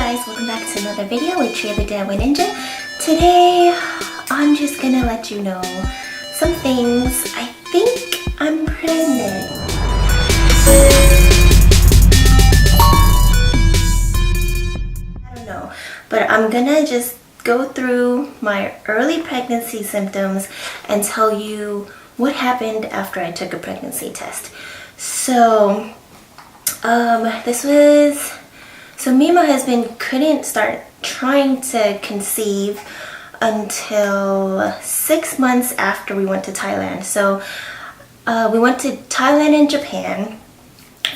guys, welcome back to another video with Trailer DIY Ninja. Today, I'm just gonna let you know some things. I think I'm pregnant. I don't know, but I'm gonna just go through my early pregnancy symptoms and tell you what happened after I took a pregnancy test. So, me and my husband couldn't start trying to conceive until 6 months after we went to Thailand. So we went to Thailand and Japan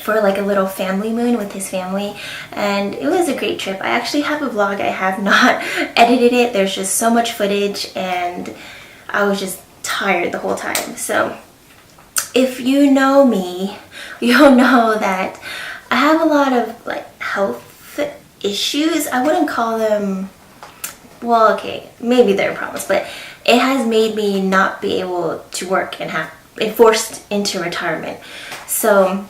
for like a little family moon with his family, and it was a great trip. I actually have a vlog. I have not edited it. There's just so much footage and I was just tired the whole time. So if you know me, you'll know that I have a lot of like health issues. I wouldn't call them, well, okay, maybe they're problems, but it has made me not be able to work and have been forced into retirement. So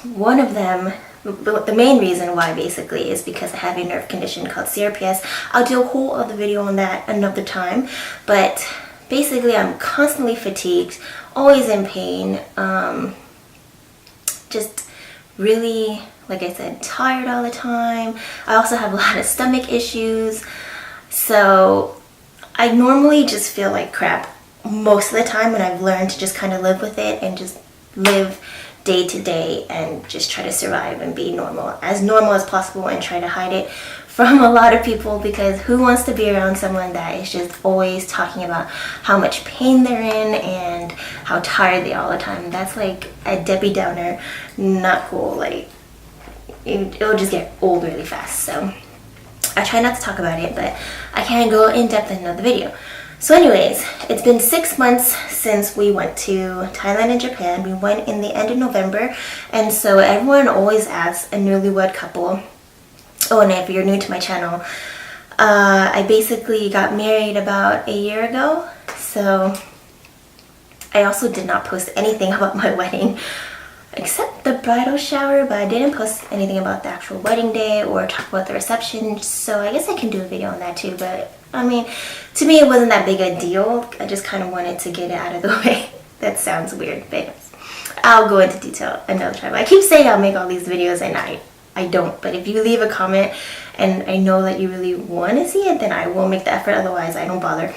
one of them, the main reason why basically, is because I have a nerve condition called CRPS. I'll do a whole other video on that another time, but basically I'm constantly fatigued, always in pain, just really, like I said, tired all the time. I also have a lot of stomach issues. So I normally just feel like crap most of the time, and I've learned to just kind of live with it and just live day to day and just try to survive and be normal as possible, and try to hide it from a lot of people, because who wants to be around someone that is just always talking about how much pain they're in and how tired they are all the time? That's like a Debbie Downer, not cool. Like, it'll just get old really fast. So I try not to talk about it, but I can go in depth in another video. So anyways, it's been 6 months since we went to Thailand and Japan. We went in the end of November, and so everyone always asks a newlywed couple. Oh, and if you're new to my channel, I basically got married about a year ago. So I also did not post anything about my wedding except the bridal shower, but I didn't post anything about the actual wedding day or talk about the reception. So I guess I can do a video on that too, but I mean, to me it wasn't that big a deal. I just kind of wanted to get it out of the way. That sounds weird, but I'll go into detail another time. I keep saying I'll make all these videos and I don't, but if you leave a comment and I know that you really want to see it, then I will make the effort. Otherwise I don't bother.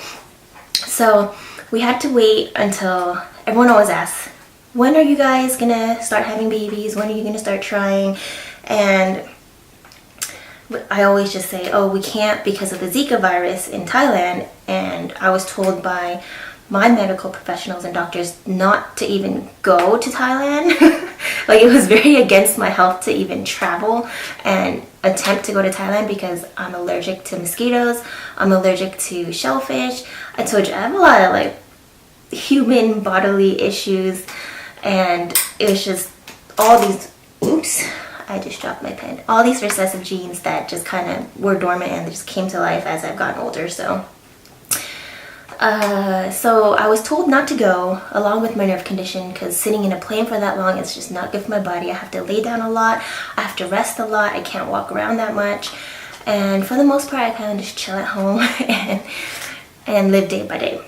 So we had to wait until, everyone always asks, when are you guys gonna start having babies? When are you gonna start trying? And I always just say, oh, we can't because of the Zika virus in Thailand. And I was told by my medical professionals and doctors not to even go to Thailand. Like, it was very against my health to even travel and attempt to go to Thailand, because I'm allergic to mosquitoes, I'm allergic to shellfish. I told you I have a lot of like human bodily issues, and it was just all these, oops, I just dropped my pen, all these recessive genes that just kind of were dormant and they just came to life as I've gotten older. So I was told not to go, along with my nerve condition, because sitting in a plane for that long is just not good for my body. I have to lay down a lot, I have to rest a lot, I can't walk around that much, and for the most part I kind of just chill at home and live day by day.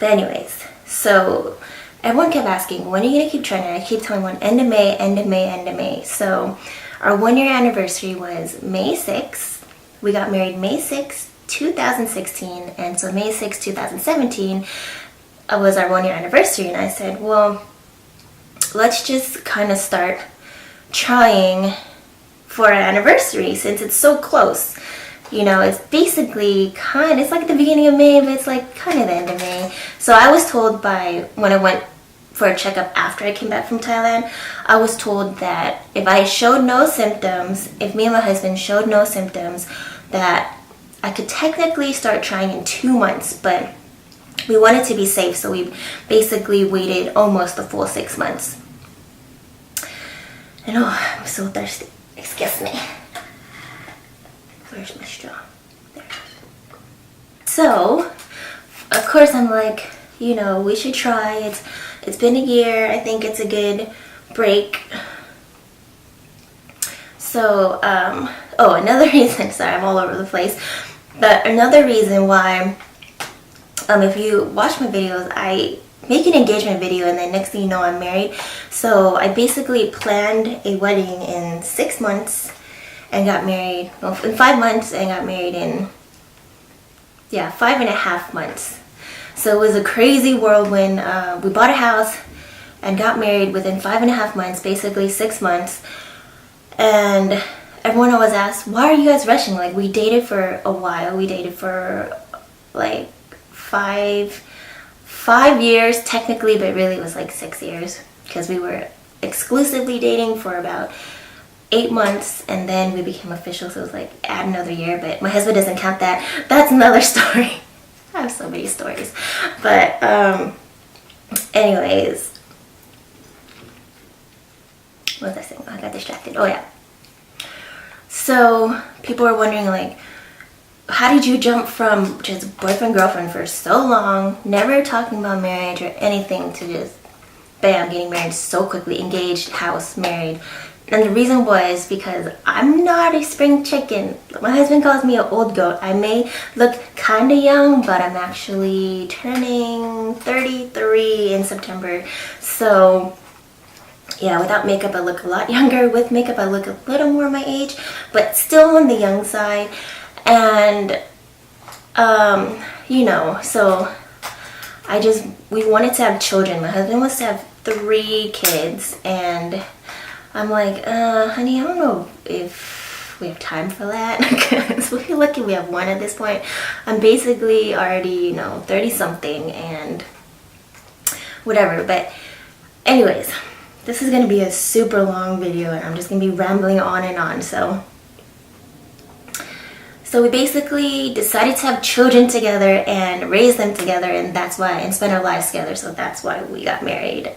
But anyways, so everyone kept asking, when are you gonna keep trying? And I keep telling everyone, end of May, end of May, end of May. So our 1 year anniversary was May 6th. We got married May 6th, 2016, and so May 6th, 2017 was our 1 year anniversary. And I said, well, let's just kind of start trying for an anniversary since it's so close. You know, it's basically it's like the beginning of May, but it's like kind of the end of May. So I was told when I went for a checkup after I came back from Thailand, I was told that if I showed no symptoms, if me and my husband showed no symptoms, that I could technically start trying in 2 months, but we wanted to be safe, so we basically waited almost the full 6 months. And oh, I'm so thirsty. Excuse me. Where's my straw? There it is. So, of course I'm like, you know, we should try. It's been a year. I think it's a good break. So, oh, another reason, sorry, I'm all over the place, but another reason why, if you watch my videos, I make an engagement video and then next thing you know I'm married. So I basically planned a wedding in 6 months and got married, well, in 5 months, and got married in, yeah, 5.5 months. So it was a crazy whirlwind. We bought a house and got married within 5.5 months, basically 6 months. And everyone always asks, why are you guys rushing? Like, we dated for a while. We dated for like five years technically, but really it was like 6 years because we were exclusively dating for about 8 months and then we became official, so it was like add another year, but my husband doesn't count that. That's another story. I have so many stories. But anyways, what was I saying? I got distracted. Oh yeah. So people are wondering, like, how did you jump from just boyfriend girlfriend for so long, never talking about marriage or anything, to just bam, getting married so quickly, engaged, house, married? And the reason was because I'm not a spring chicken. My husband calls me an old goat. I may look kind of young, but I'm actually turning 33 in September. So yeah, without makeup I look a lot younger. With makeup I look a little more my age, but still on the young side. And you know, so we wanted to have children. My husband wants to have 3 kids, and I'm like, honey, I don't know if we have time for that, because we're lucky we have 1 at this point. I'm basically already, you know, 30 something and whatever. But anyways, this is gonna be a super long video and I'm just gonna be rambling on and on. So we basically decided to have children together and raise them together, and that's why, and spend our lives together. So that's why we got married.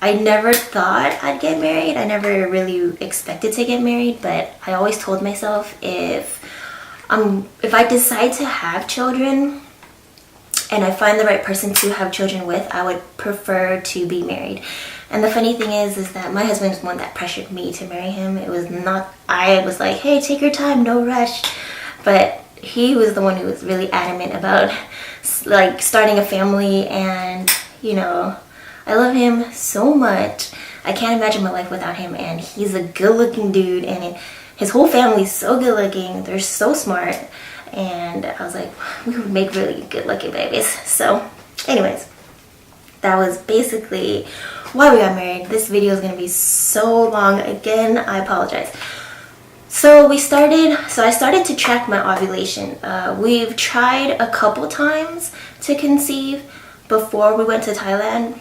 I never thought I'd get married. I never really expected to get married, but I always told myself if I decide to have children and I find the right person to have children with, I would prefer to be married. And the funny thing is that my husband was the one that pressured me to marry him. It was not, I was like, hey, take your time, no rush. But he was the one who was really adamant about like starting a family, and you know, I love him so much. I can't imagine my life without him, and he's a good-looking dude, and his whole family's so good-looking. They're so smart, and I was like, we would make really good-looking babies. So anyways, that was basically why we got married. This video is going to be so long. Again, I apologize. So I started to track my ovulation. We've tried a couple times to conceive before we went to Thailand.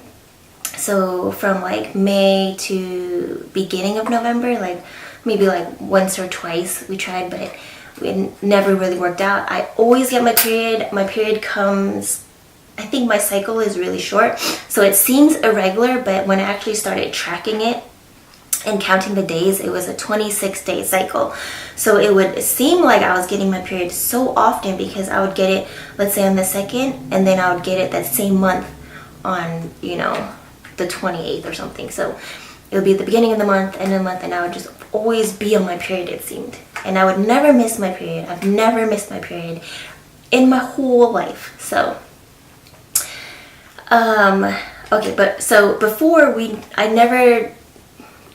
So from like May to beginning of November, like maybe like once or twice we tried, but it never really worked out. I always get my period. My period comes, I think my cycle is really short, so it seems irregular, but when I actually started tracking it and counting the days, it was a 26-day cycle. So it would seem like I was getting my period so often because I would get it, let's say on the 2nd, and then I would get it that same month on, you know, the 28th or something. So it would be the beginning of the month, end of the month, and I would just always be on my period, it seemed. And I would never miss my period. I've never missed my period in my whole life. So okay, but so before I never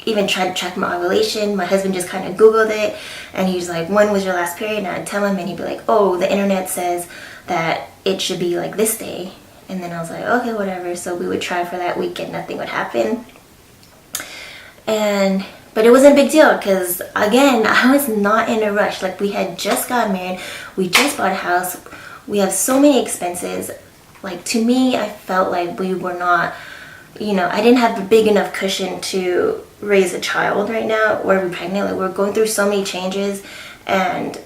even tried to track my ovulation. My husband just kind of Googled it, and he was like, when was your last period? And I'd tell him, and he'd be like, oh, the internet says that it should be like this day. And then I was like, okay, whatever. So we would try for that week and nothing would happen. But it wasn't a big deal because, again, I was not in a rush. Like, we had just gotten married. We just bought a house. We have so many expenses. Like, to me, I felt like we were not, you know, I didn't have a big enough cushion to raise a child right now or be pregnant. Like, we're going through so many changes. And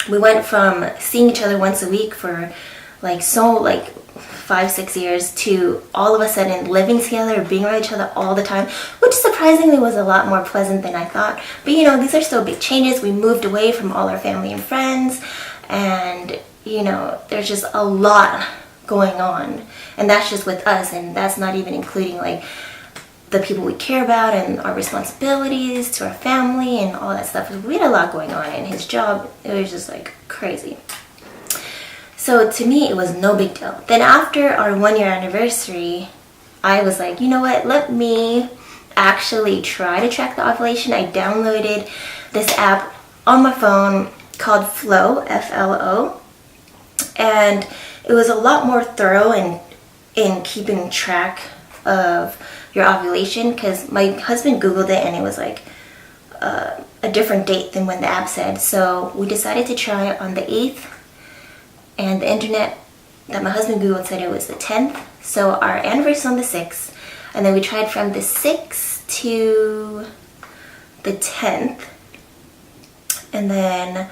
we went from seeing each other once a week for, like, 5-6 years to all of a sudden living together, being around each other all the time, which surprisingly was a lot more pleasant than I thought. But you know, these are still big changes. We moved away from all our family and friends, and you know, there's just a lot going on, and that's just with us, and that's not even including like the people we care about and our responsibilities to our family and all that stuff. We had a lot going on in his job. It was just like crazy. So to me, it was no big deal. Then after our 1-year anniversary, I was like, you know what, let me actually try to track the ovulation. I downloaded this app on my phone called Flow, F-L-O, and it was a lot more thorough in keeping track of your ovulation, because my husband Googled it and it was like a different date than when the app said. So we decided to try it on the 8th, and the internet that my husband Googled said it was the 10th. So our anniversary is on the 6th, and then we tried from the 6th to the 10th, and then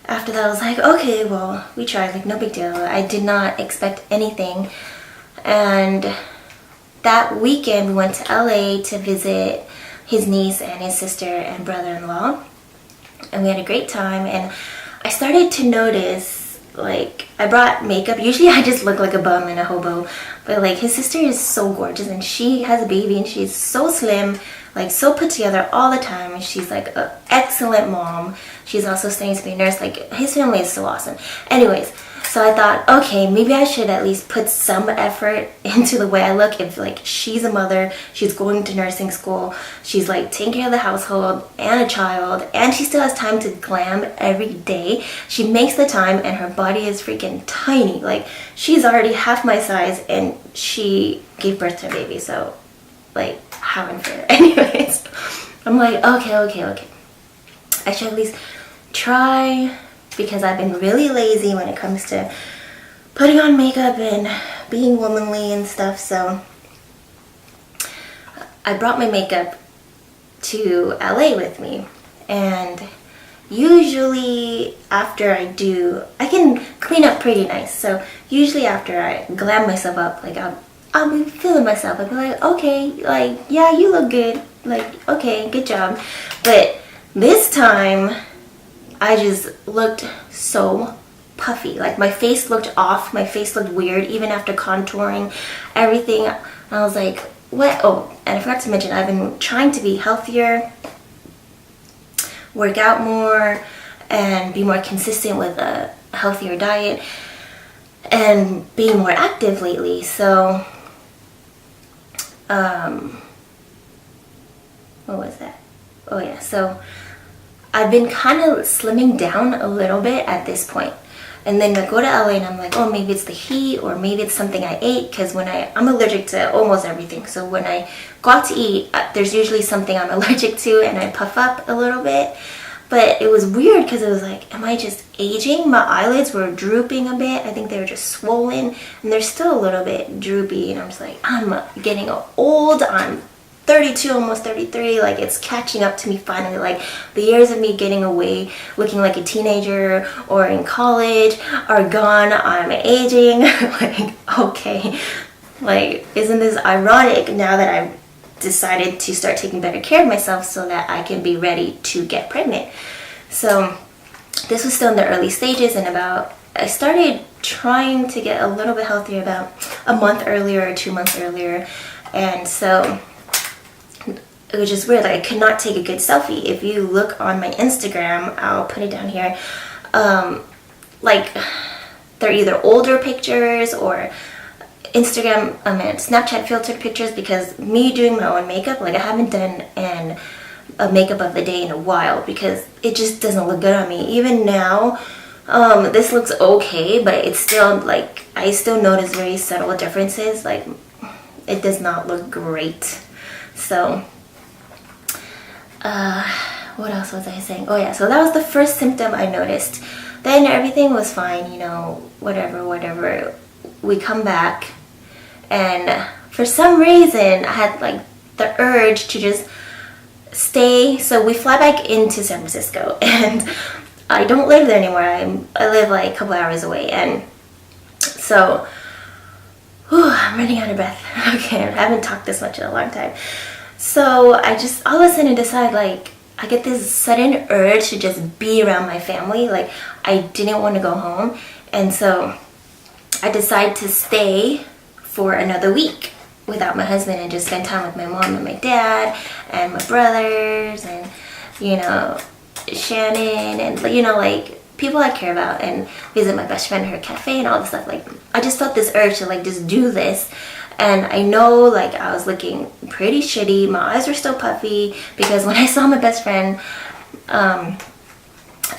after that I was like, okay, well, we tried, like no big deal. I did not expect anything. And that weekend we went to LA to visit his niece and his sister and brother-in-law, and we had a great time. And I started to notice, like, I brought makeup. Usually I just look like a bum and a hobo, but like his sister is so gorgeous, and she has a baby and she's so slim, like so put together all the time, and she's like an excellent mom. She's also studying to be a nurse. Like, his family is so awesome. Anyways, so I thought, okay, maybe I should at least put some effort into the way I look. If like she's a mother, she's going to nursing school, she's like taking care of the household and a child, and she still has time to glam every day. She makes the time, and her body is freaking tiny. Like, she's already half my size and she gave birth to a baby, so like, how unfair. Anyways, I'm like, okay. I should at least try, because I've been really lazy when it comes to putting on makeup and being womanly and stuff. So I brought my makeup to LA with me, and usually after I can clean up pretty nice. So usually after I glam myself up, like I'll be feeling myself. I'll be like, okay, like, yeah, you look good. Like, okay, good job. But this time I just looked so puffy. Like, my face looked off. My face looked weird, even after contouring everything. And I was like, what? Oh, and I forgot to mention, I've been trying to be healthier, work out more, and be more consistent with a healthier diet, and being more active lately. So, what was that? Oh yeah, so I've been kind of slimming down a little bit at this point. And then I go to LA and I'm like, oh, maybe it's the heat, or maybe it's something I ate, because when I'm allergic to almost everything. So when I go out to eat, there's usually something I'm allergic to, and I puff up a little bit. But it was weird, because it was like, am I just aging? My eyelids were drooping a bit. I think they were just swollen, and they're still a little bit droopy. And I'm just like, I'm getting old. I'm 32, almost 33, like it's catching up to me finally. Like, the years of me getting away looking like a teenager or in college are gone. I'm aging. Like, okay, like, isn't this ironic now that I've decided to start taking better care of myself so that I can be ready to get pregnant? So this was still in the early stages, and I started trying to get a little bit healthier about a month earlier or 2 months earlier. And so it was just weird. Like, I could not take a good selfie. If you look on my Instagram, I'll put it down here, like, they're either older pictures or Instagram, Snapchat filtered pictures, because me doing my own makeup, like, I haven't done a makeup of the day in a while, because it just doesn't look good on me. Even now, this looks okay, but it's still, like, I still notice very subtle differences. Like, it does not look great. So, what else was I saying? Oh yeah, so that was the first symptom I noticed. Then everything was fine, you know, whatever. We come back, and for some reason I had like the urge to just stay. So we fly back into San Francisco, and I don't live there anymore. I live like a couple hours away, and so I'm running out of breath. Okay, I haven't talked this much in a long time. So I just all of a sudden decide, like, I get this sudden urge to just be around my family. Like, I didn't want to go home, and so I decided to stay for another week. without my husband and just spend time with my mom and my dad and my brothers and, you know, Shannon and, you know, like people I care about, and visit my best friend at her cafe and all this stuff. Like, I just felt this urge to like just do this. And I know like I was looking pretty shitty. My eyes were still puffy because when I saw my best friend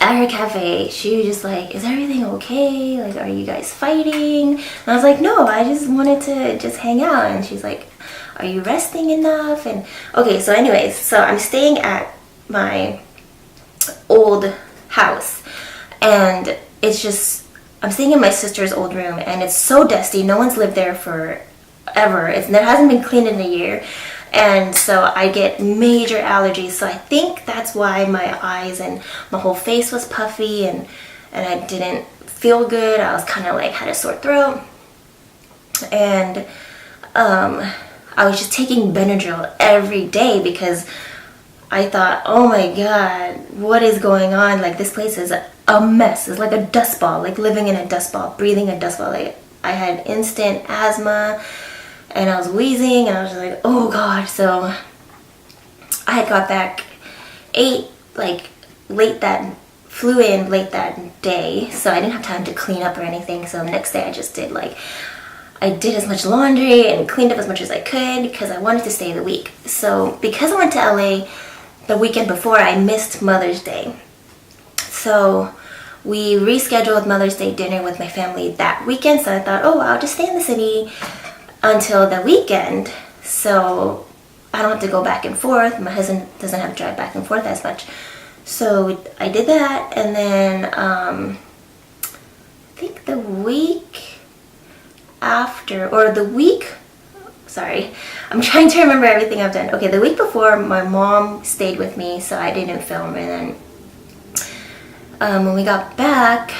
at her cafe, she was just like, is everything okay? Like, are you guys fighting? And I was like, no, I just wanted to just hang out. And she's like, are you resting enough? And okay, so anyways, so I'm staying at my old house, and it's just, I'm staying in my sister's old room, and it's so dusty. No one's lived there forever. It hasn't been cleaned in a year. And so I get major allergies. So I think that's why my eyes and my whole face was puffy, and I didn't feel good. I was kind of like, had a sore throat. And I was just taking Benadryl every day because I thought, oh my God, what is going on? Like, this place is a mess. It's like a dust ball, like living in a dust ball, breathing a dust ball. Like, I had instant asthma, and I was wheezing, and I was just like, oh God. So I had got back flew in late that day, so I didn't have time to clean up or anything. So the next day I just did I did as much laundry and cleaned up as much as I could because I wanted to stay the week. So because I went to LA the weekend before, I missed Mother's Day. So we rescheduled Mother's Day dinner with my family that weekend. So I thought, oh, I'll just stay in the city until the weekend, so I don't have to go back and forth. My husband doesn't have to drive back and forth as much. So I did that, and then I think the week after, or the week, sorry, I'm trying to remember everything I've done. Okay, the week before, my mom stayed with me, so I didn't film. And then when we got back,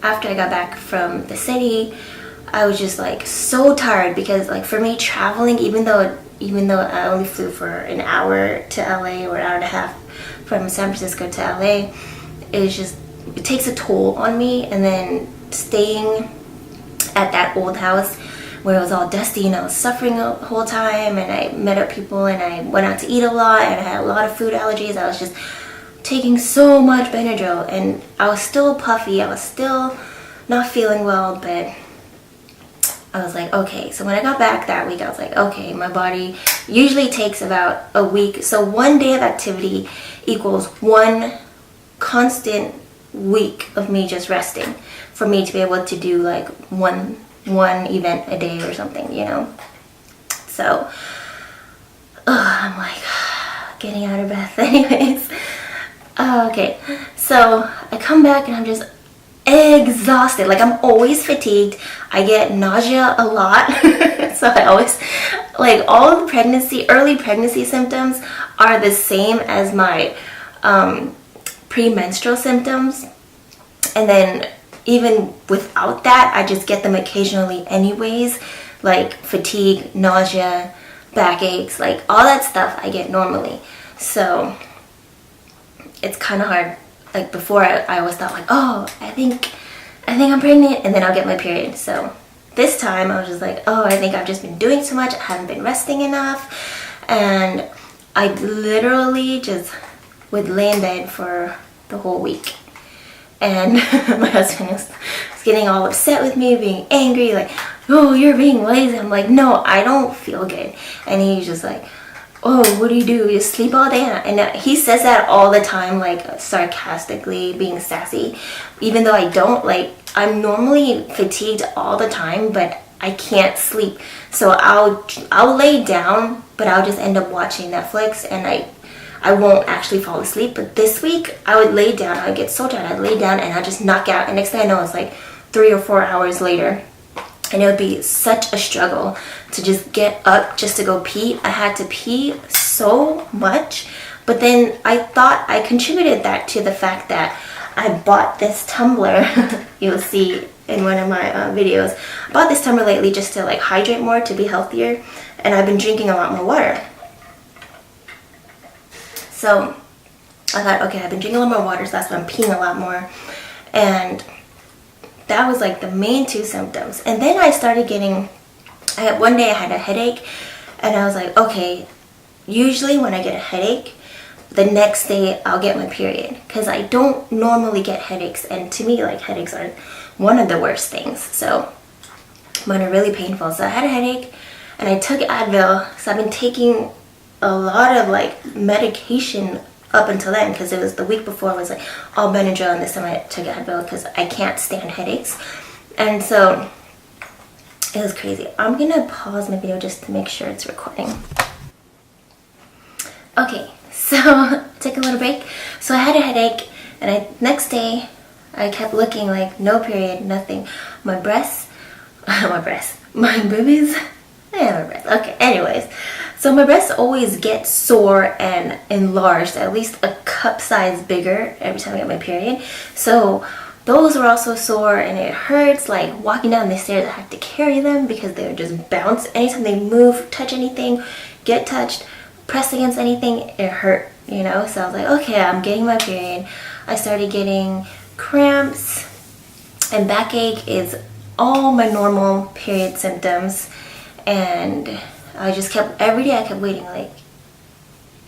after I got back from the city, I was just like so tired because like for me, traveling, even though I only flew for an hour to LA, or an hour and a half from San Francisco to LA, it takes a toll on me. And then staying at that old house where it was all dusty and I was suffering the whole time, and I met up people and I went out to eat a lot, and I had a lot of food allergies. I was just taking so much Benadryl, and I was still puffy. I was still not feeling well, but I was like, okay. So when I got back that week, I was like, okay, my body usually takes about a week. So one day of activity equals one constant week of me just resting for me to be able to do like one event a day or something, you know? So I'm like getting out of breath anyways. Okay, so I come back and I'm just exhausted. Like, I'm always fatigued. I get nausea a lot. So I always, like, all of the early pregnancy symptoms are the same as my premenstrual symptoms. And then even without that, I just get them occasionally anyways, like fatigue, nausea, backaches, like all that stuff I get normally. So it's kind of hard. Like before, I always thought like, oh, I think I'm pregnant, and then I'll get my period. So this time I was just like, oh, I think I've just been doing too much. I haven't been resting enough, and I literally just would lay in bed for the whole week. And my husband was getting all upset with me, being angry, like, oh, you're being lazy. I'm like, no, I don't feel good. And he's just like, oh, what do? You sleep all day? And he says that all the time, like sarcastically, being sassy, even though I don't. Like, I'm normally fatigued all the time, but I can't sleep. So I'll lay down, but I'll just end up watching Netflix, and I won't actually fall asleep. But this week, I would lay down. I would get so tired. I'd lay down and I'd just knock out. And next thing I know, it's like 3 or 4 hours later. And it would be such a struggle to just get up just to go pee. I had to pee so much. But then I thought I contributed that to the fact that I bought this tumbler. You'll see in one of my videos. I bought this tumbler lately just to like hydrate more, to be healthier. And I've been drinking a lot more water. So I thought, okay, I've been drinking a lot more water, so that's why I'm peeing a lot more. And that was like the main two symptoms. And then I started getting One day I had a headache, and I was like, okay, usually when I get a headache, the next day I'll get my period, because I don't normally get headaches, and to me, like, headaches are one of the worst things. So mine are really painful. So I had a headache, and I took Advil. So I've been taking a lot of like medication up until then, because it was the week before, it was like all Benadryl, and this time I took Advil because I can't stand headaches. And so it was crazy. I'm gonna pause my video just to make sure it's recording. Okay, so take a little break. So I had a headache, and next day I kept looking like no period, nothing. My breasts, my boobies, my breasts. Okay, anyways, so my breasts always get sore and enlarged, at least a cup size bigger every time I get my period. So those were also sore, and it hurts. Like walking down the stairs, I have to carry them because they would just bounce. Anytime they move, touch anything, get touched, press against anything, it hurt, you know? So I was like, okay, I'm getting my period. I started getting cramps, and backache is all my normal period symptoms. And I just kept, every day I kept waiting, like,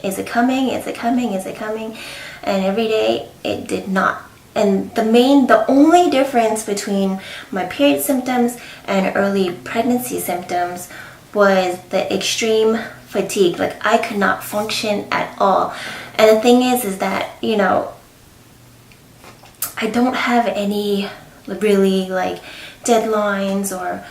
is it coming? Is it coming? Is it coming? And every day it did not. And the only difference between my period symptoms and early pregnancy symptoms was the extreme fatigue. Like, I could not function at all. And the thing is that, you know, I don't have any really like deadlines or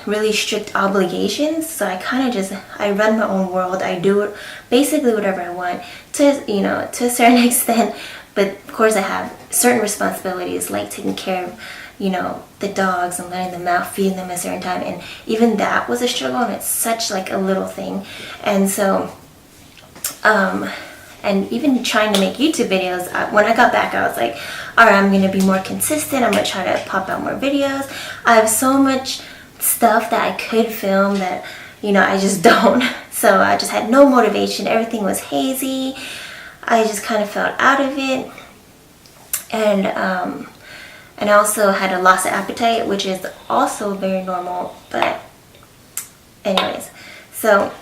really strict obligations. So I kind of just, I run my own world. I do basically whatever I want to, you know, to a certain extent. But of course I have certain responsibilities, like taking care of, you know, the dogs and letting them out, feeding them at a certain time. And even that was a struggle, and it's such like a little thing. And so, and even trying to make YouTube videos, when I got back, I was like, all right, I'm going to be more consistent. I'm going to try to pop out more videos. I have so much stuff that I could film that, you know, I just don't. So I just had no motivation. Everything was hazy. I just kind of felt out of it. And I also had a loss of appetite, which is also very normal. But anyways, so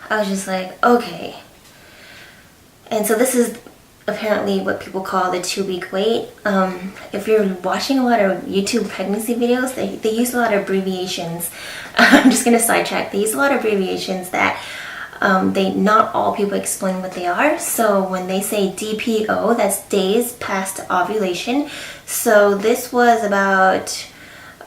I was just like, okay. And so this is apparently what people call the 2-week wait. If you're watching a lot of YouTube pregnancy videos, they use a lot of abbreviations. I'm just going to sidetrack. They use a lot of abbreviations that not all people explain what they are. So when they say DPO, that's days past ovulation. So this was about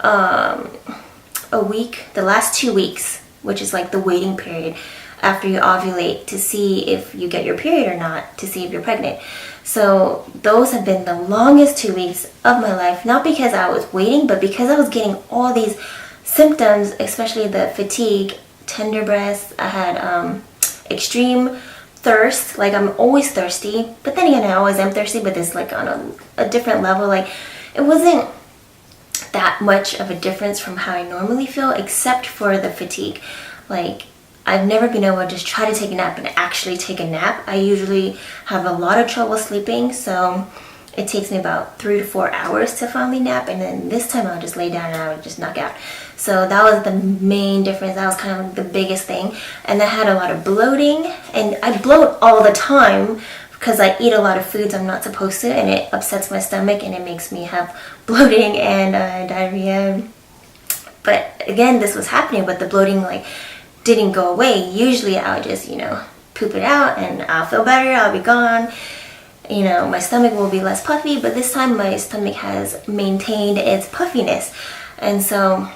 a week, the last 2 weeks, which is like the waiting period after you ovulate to see if you get your period or not, to see if you're pregnant. So those have been the longest 2 weeks of my life, not because I was waiting, but because I was getting all these symptoms, especially the fatigue, tender breasts. I had extreme thirst, like I'm always thirsty, but then again I always am thirsty, but it's like on a different level. Like, it wasn't that much of a difference from how I normally feel, except for the fatigue. Like, I've never been able to just try to take a nap and actually take a nap. I usually have a lot of trouble sleeping, so it takes me about 3 to 4 hours to finally nap, and then this time I'll just lay down and I would just knock out. So that was the main difference. That was kind of the biggest thing. And I had a lot of bloating, and I bloat all the time because I eat a lot of foods I'm not supposed to, and it upsets my stomach and it makes me have bloating and diarrhea. But again, this was happening, but the bloating like didn't go away. Usually I would just, you know, poop it out and I'll feel better, I'll be gone. You know, my stomach will be less puffy, but this time my stomach has maintained its puffiness. And so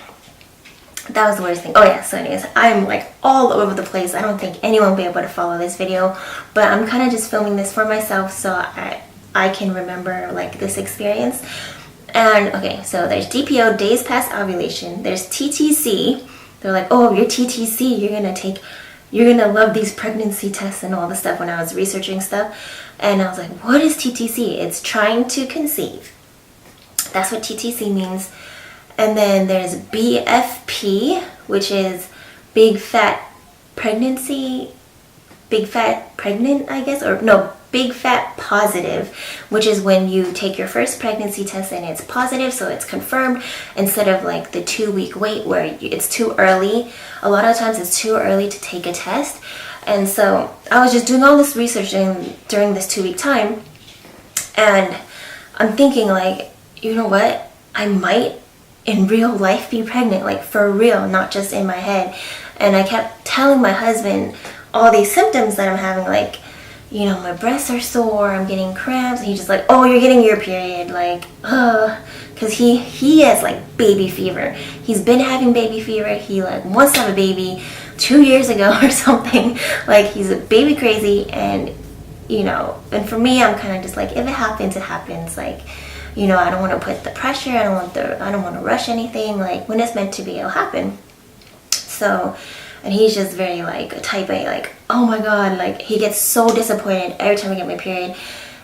that was the worst thing. Oh yeah, so anyways, I'm like all over the place. I don't think anyone will be able to follow this video, but I'm kind of just filming this for myself so I can remember like this experience. And okay, so there's DPO, days past ovulation. There's TTC. They're like, oh, you're TTC, you're gonna love these pregnancy tests and all the stuff when I was researching stuff. And I was like, what is TTC? It's trying to conceive. That's what TTC means. And then there's BFP, which is big fat pregnancy, big fat pregnant, I guess, or no, big fat positive, which is when you take your first pregnancy test and it's positive, so it's confirmed, instead of like the 2-week wait where it's too early. A lot of times it's too early to take a test. And so I was just doing all this research during this 2-week time, and I'm thinking like, you know what, I might in real life be pregnant, like for real, not just in my head. And I kept telling my husband all these symptoms that I'm having, like, you know, my breasts are sore, I'm getting cramps, and he's just like, oh, you're getting your period, like, because he has like baby fever. He's been having baby fever. He like wants to have a baby 2 years ago or something. Like, he's a baby crazy. And you know, and for me, I'm kind of just like, if it happens, it happens. Like, you know, I don't want to put the pressure, I don't want to rush anything. Like, when it's meant to be, it'll happen. So, and he's just very like a type A, like, oh my god, like he gets so disappointed every time I get my period.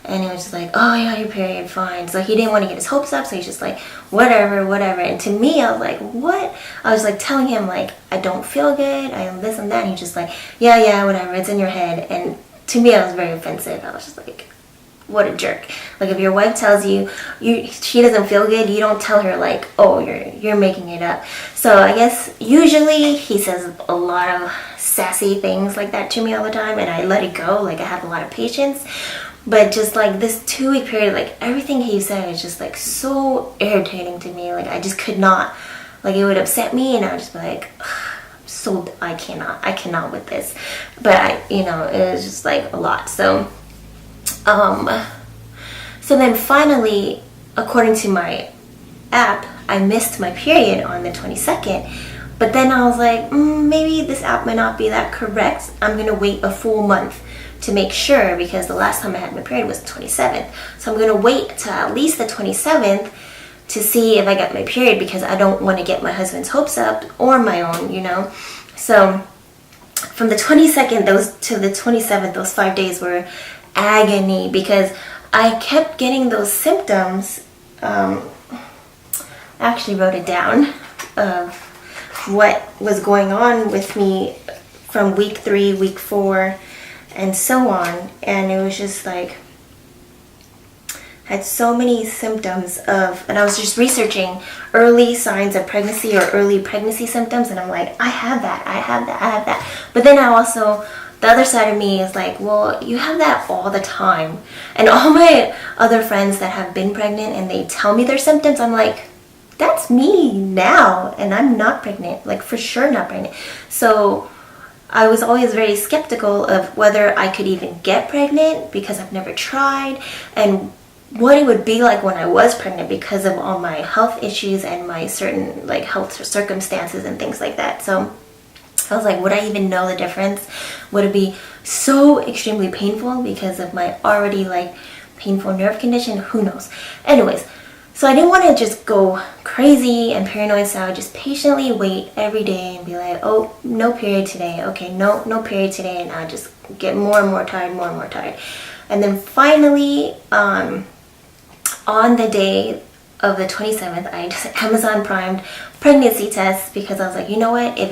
And he was just like, oh, you got your period, fine. So he didn't want to get his hopes up, so he's just like, whatever. And to me, I was like, what? I was like telling him like, I don't feel good, I am this and that, and he's just like, yeah, whatever, it's in your head. And to me, I was very offensive. I was just like, what a jerk. Like, if your wife tells you she doesn't feel good, you don't tell her like, oh, you're making it up. So I guess usually he says a lot of sassy things like that to me all the time, and I let it go. Like, I have a lot of patience. But just like this 2-week period, like everything he said is just like so irritating to me. Like, I just could not, like, it would upset me, and I would just be like, so I cannot with this. But you know, it was just like a lot. So then finally, according to my app, I missed my period on the 22nd. But then I was like, maybe this app might not be that correct. I'm gonna wait a full month to make sure, because the last time I had my period was the 27th. So I'm gonna wait till at least the 27th to see if I got my period, because I don't want to get my husband's hopes up or my own, you know. So from the 22nd to the 27th, those 5 days were agony, because I kept getting those symptoms. I actually wrote it down of what was going on with me from week 3, week 4, and so on. And it was just like, had so many symptoms of, and I was just researching early signs of pregnancy or early pregnancy symptoms, and I'm like, I have that. But then I also, the other side of me is like, well, you have that all the time. And all my other friends that have been pregnant and they tell me their symptoms, I'm like, that's me now, and I'm not pregnant, like for sure not pregnant. So I was always very skeptical of whether I could even get pregnant, because I've never tried, and what it would be like when I was pregnant, because of all my health issues and my certain like health circumstances and things like that. So I was like, would I even know the difference? Would it be so extremely painful because of my already like painful nerve condition? Who knows? Anyways, so I didn't want to just go crazy and paranoid, so I would just patiently wait every day and be like, oh, no period today. Okay, no period today. And I would just get more and more tired. And then finally, on the day of the 27th, I just Amazon primed pregnancy test, because I was like, you know what, if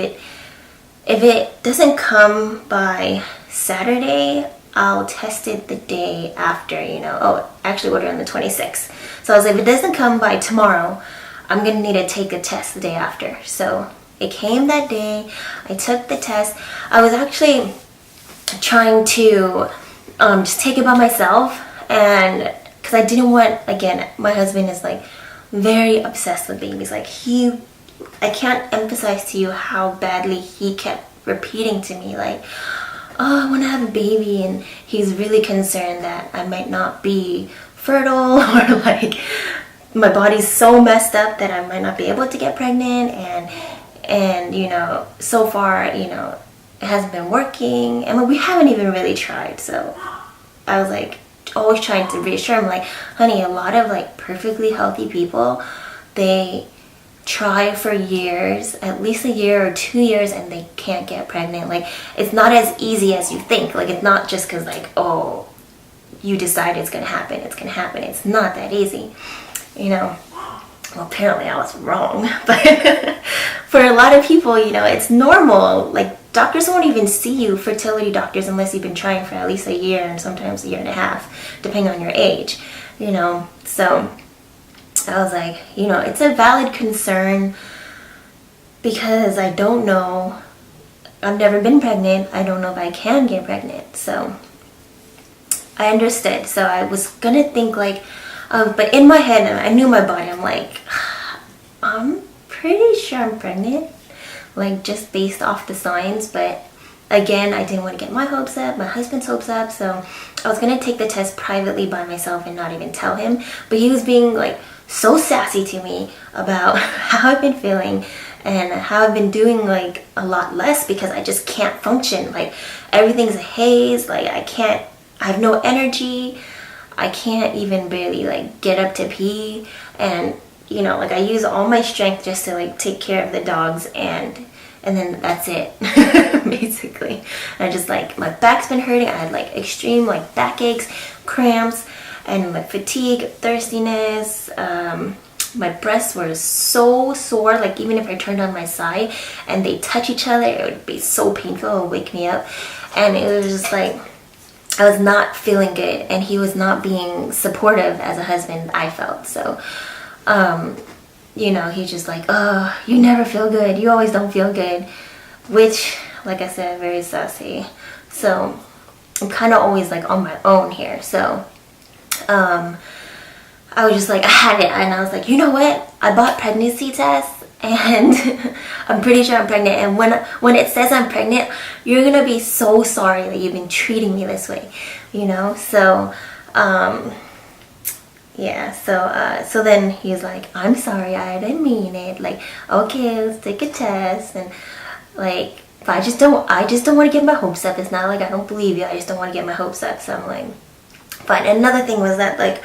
it doesn't come by Saturday, I'll test it the day after, you know. Oh, actually ordered on the 26th. So I was like, if it doesn't come by tomorrow, I'm gonna need to take a test the day after. So it came that day. I took the test. I was actually trying to just take it by myself, and because I didn't want, again, my husband is like very obsessed with babies. Like, I can't emphasize to you how badly he kept repeating to me like, oh, I want to have a baby, and he's really concerned that I might not be fertile, or like my body's so messed up that I might not be able to get pregnant, and you know, so far, you know, it hasn't been working, and we haven't even really tried. So I was like always trying to reassure him, like, honey, a lot of like perfectly healthy people, they try for years, at least a year or 2 years, and they can't get pregnant. Like, it's not as easy as you think. Like, it's not just because like, oh, you decide it's gonna happen, it's not that easy, you know. Well, apparently I was wrong, but for a lot of people, you know, it's normal, like doctors won't even see you, fertility doctors, unless you've been trying for at least a year and sometimes a year and a half, depending on your age, you know. So I was like, you know, it's a valid concern because I don't know. I've never been pregnant. I don't know if I can get pregnant. So I understood. So I was gonna think like, but in my head, I knew my body. I'm like, I'm pretty sure I'm pregnant, like just based off the signs. But again, I didn't want to get my hopes up, my husband's hopes up. So I was gonna take the test privately by myself and not even tell him. But he was being like so sassy to me about how I've been feeling and how I've been doing like a lot less because I just can't function. Like everything's a haze. Like I have no energy. I can't even barely like get up to pee. And you know, like I use all my strength just to like take care of the dogs and then that's it. Basically. And I just like, my back's been hurting. I had like extreme like backaches, cramps, and like fatigue, thirstiness. My breasts were so sore, like even if I turned on my side and they touch each other, it would be so painful, it would wake me up. And it was just like, I was not feeling good, and he was not being supportive as a husband, I felt. So, you know, he's just like, oh, you never feel good, you always don't feel good, which, like I said, very sassy. So I'm kind of always like on my own here. So I was just like, I had it, and I was like, you know what? I bought pregnancy tests, and I'm pretty sure I'm pregnant. And when it says I'm pregnant, you're gonna be so sorry that you've been treating me this way, you know. So, yeah. So then he's like, I'm sorry, I didn't mean it. Like, okay, let's take a test, and like, I just don't want to get my hopes up. It's not like I don't believe you. I just don't want to get my hopes up. So I'm like, fine. And another thing was that like,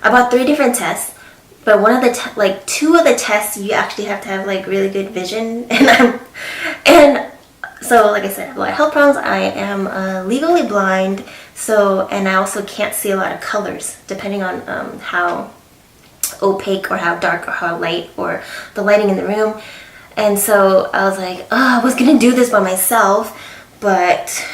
I bought 3 different tests, but one of the like 2 of the tests you actually have to have like really good vision, and so like I said, I have a lot of health problems. I am legally blind, so, and I also can't see a lot of colors depending on how opaque or how dark or how light or the lighting in the room. And so I was like, oh, I was gonna do this by myself, but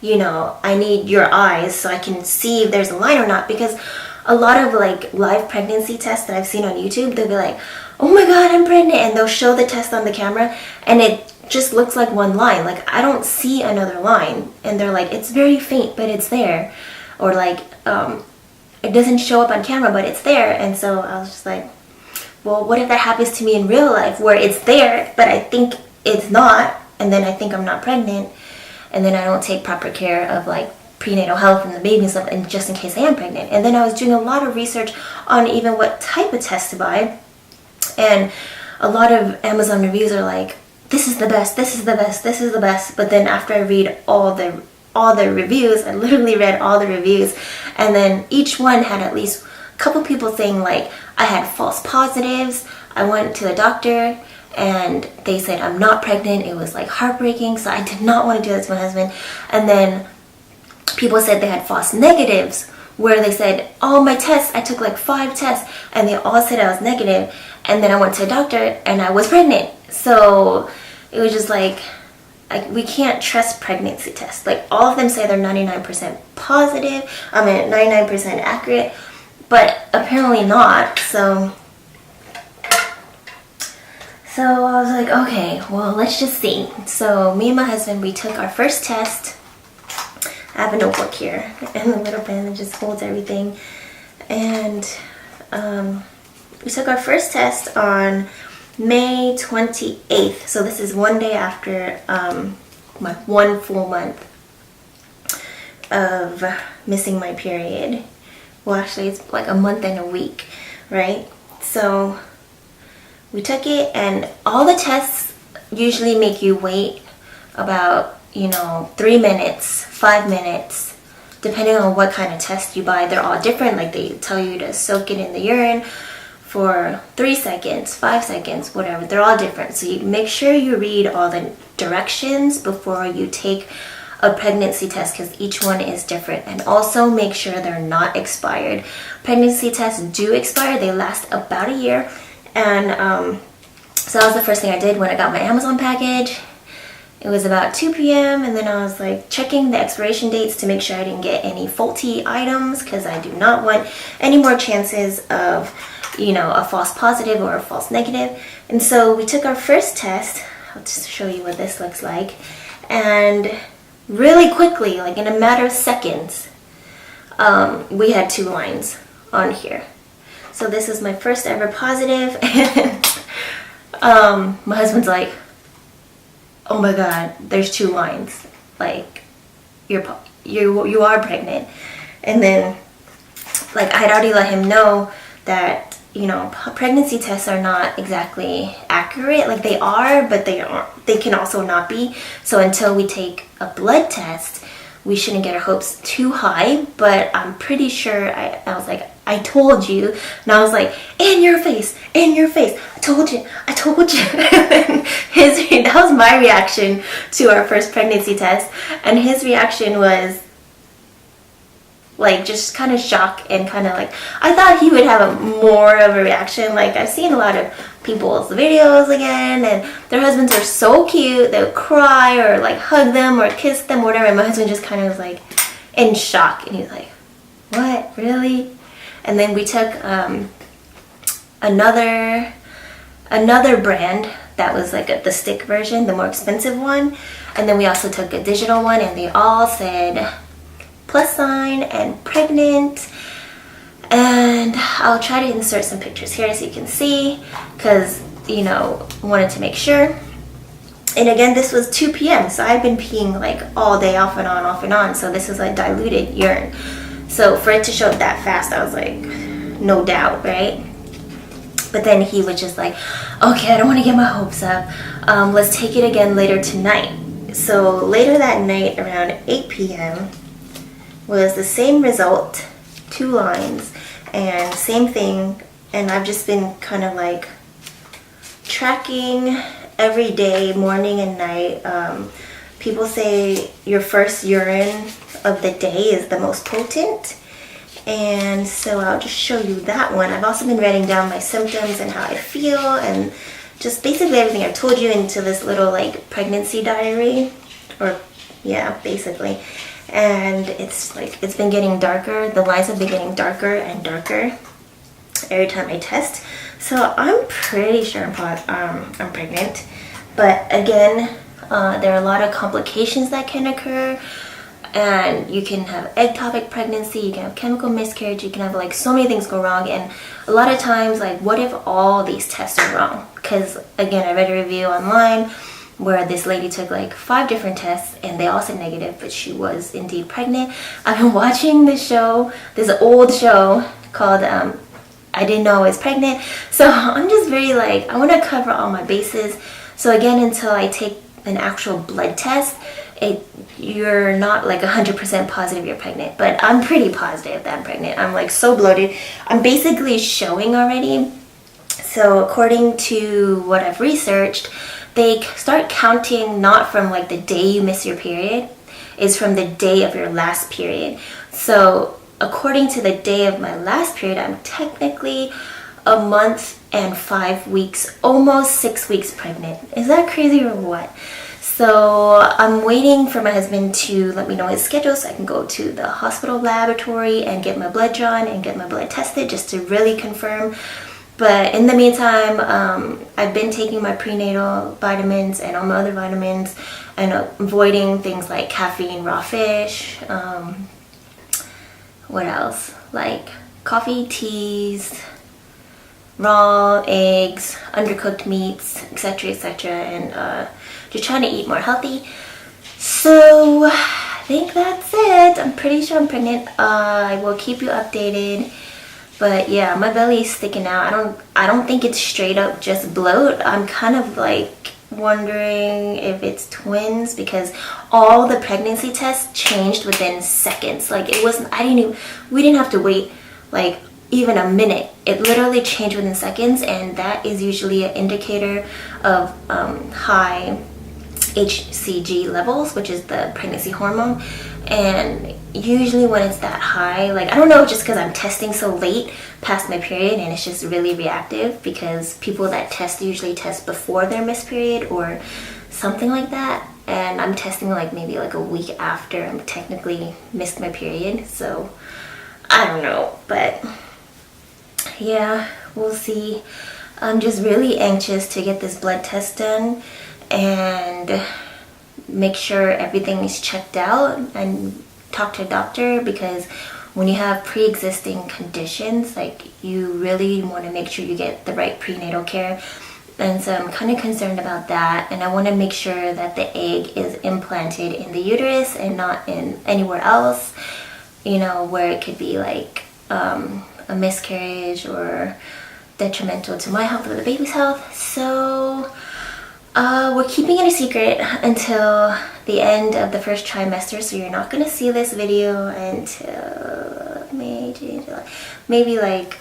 you know, I need your eyes so I can see if there's a line or not, because a lot of like live pregnancy tests that I've seen on YouTube, they'll be like, oh my god, I'm pregnant, and they'll show the test on the camera and it just looks like one line. Like I don't see another line, and they're like, it's very faint but it's there, or like it doesn't show up on camera but it's there. And so I was just like, well, what if that happens to me in real life where it's there but I think it's not, and then I think I'm not pregnant, and then I don't take proper care of like prenatal health and the baby and stuff, and just in case I am pregnant. And then I was doing a lot of research on even what type of test to buy, and a lot of Amazon reviews are like, this is the best, this is the best, this is the best. But then after I read all the reviews, I literally read all the reviews, and then each one had at least a couple people saying like, I had false positives, I went to the doctor and they said I'm not pregnant. It was like heartbreaking, so I did not want to do this to my husband. And then people said they had false negatives, where they said, oh, my tests, I took like 5 tests and they all said I was negative, and then I went to a doctor and I was pregnant. So it was just like we can't trust pregnancy tests. Like all of them say they're 99% positive, 99% accurate, but apparently not. So I was like, okay, well, let's just see. So me and my husband, we took our first test. I have a notebook here and a little pen that just holds everything. And we took our first test on May 28th. So this is one day after my 1 full month of missing my period. Well, actually, it's like a month and a week, right? So we took it, and all the tests usually make you wait about, 3 minutes, 5 minutes, depending on what kind of test you buy. They're all different. Like they tell you to soak it in the urine for 3 seconds, 5 seconds, whatever. They're all different. So you make sure you read all the directions before you take a pregnancy test, because each one is different. And also make sure they're not expired. Pregnancy tests do expire. They last about a year. And so that was the first thing I did when I got my Amazon package. It was about 2 p.m. and then I was like checking the expiration dates to make sure I didn't get any faulty items, because I do not want any more chances of, you know, a false positive or a false negative. And so we took our first test. I'll just show you what this looks like. And really quickly, like in a matter of seconds, we had 2 lines on here. So this is my first ever positive, and my husband's like, oh my god, there's 2 lines, like you are pregnant. And then like I had already let him know that, you know, pregnancy tests are not exactly accurate. Like they are, but they can also not be. So until we take a blood test, we shouldn't get our hopes too high. But I'm pretty sure I was like, I told you. And I was like, in your face, I told you. And that was my reaction to our first pregnancy test. And his reaction was like just kind of shock, and kind of like, I thought he would have more of a reaction. Like I've seen a lot of people's videos again, and their husbands are so cute, they'll cry or like hug them or kiss them or whatever, and my husband just kind of was like in shock, and he's like, what, really? And then we took another brand that was like the stick version, the more expensive one, and then we also took a digital one, and they all said plus sign and pregnant. And I'll try to insert some pictures here so you can see, because, you know, wanted to make sure. And again, this was 2 p.m. so I've been peeing like all day, off and on. So this is like diluted urine. So for it to show up that fast, I was like, no doubt, right? But then he was just like, okay, I don't want to get my hopes up. Let's take it again later tonight. So later that night, around 8 p.m. was the same result, 2 lines, and same thing. And I've just been kind of like tracking every day, morning and night. People say your first urine of the day is the most potent, and so I'll just show you that one. I've also been writing down my symptoms and how I feel, and just basically everything I've told you into this little like pregnancy diary, or yeah, basically. And it's like, it's been getting darker. The lines have been getting darker and darker every time I test. So I'm pretty sure I'm pregnant. But again, there are a lot of complications that can occur. And you can have ectopic pregnancy, you can have chemical miscarriage, you can have like so many things go wrong. And a lot of times, like, what if all these tests are wrong? Because again, I read a review online where this lady took like 5 different tests and they all said negative, but she was indeed pregnant. I've been watching this show, this old show called I Didn't Know I Was Pregnant. So I'm just very like, I want to cover all my bases. So again, until I take an actual blood test, you're not like 100% positive you're pregnant, but I'm pretty positive that I'm pregnant. I'm like so bloated. I'm basically showing already. So according to what I've researched, they start counting not from like the day you miss your period, it's from the day of your last period. So according to the day of my last period, I'm technically a month and 5 weeks, almost 6 weeks pregnant. Is that crazy or what? So I'm waiting for my husband to let me know his schedule so I can go to the hospital laboratory and get my blood drawn and get my blood tested just to really confirm. But in the meantime, I've been taking my prenatal vitamins and all my other vitamins, and avoiding things like caffeine, raw fish, what else? Like coffee, teas, raw eggs, undercooked meats, etc., and just trying to eat more healthy. So I think that's it. I'm pretty sure I'm pregnant. I will keep you updated. But yeah, my belly is sticking out. I don't think it's straight up just bloat. I'm kind of like wondering if it's twins, because all the pregnancy tests changed within seconds. Like it wasn't, we didn't have to wait like even a minute. It literally changed within seconds, and that is usually an indicator of high HCG levels, which is the pregnancy hormone. And usually when it's that high, like I don't know, just because I'm testing so late past my period and it's just really reactive, because people that test usually test before their missed period or something like that. and I'm testing like maybe like a week after I'm technically missed my period, so I don't know, but yeah, we'll see. I'm just really anxious to get this blood test done and make sure everything is checked out and talk to a doctor, because when you have pre-existing conditions, like, you really want to make sure you get the right prenatal care. And so I'm kind of concerned about that, and I want to make sure that the egg is implanted in the uterus and not in anywhere else, you know, where it could be like a miscarriage or detrimental to my health or the baby's health. So we're keeping it a secret until the end of the first trimester, so you're not going to see this video until May, June, July, maybe like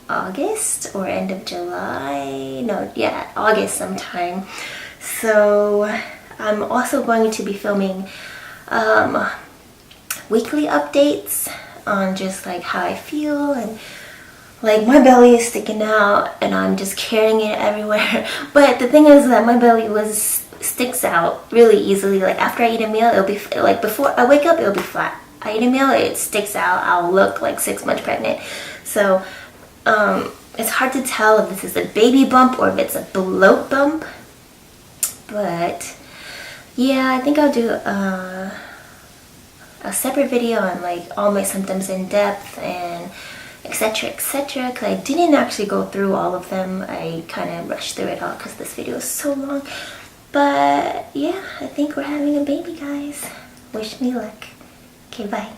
August or end of July. No, yeah, August sometime. So I'm also going to be filming weekly updates on just like how I feel, and like my belly is sticking out and I'm just carrying it everywhere. But the thing is that my belly sticks out really easily. Like after I eat a meal, it'll be like, before I wake up, it'll be flat. I eat a meal, it sticks out. I'll look like 6 months pregnant. So it's hard to tell if this is a baby bump or if it's a bloat bump. But yeah, I think I'll do a separate video on like all my symptoms in depth and etc, etc, because I didn't actually go through all of them. I kind of rushed through it all because this video is so long. But yeah, I think we're having a baby, guys. Wish me luck. Okay, bye.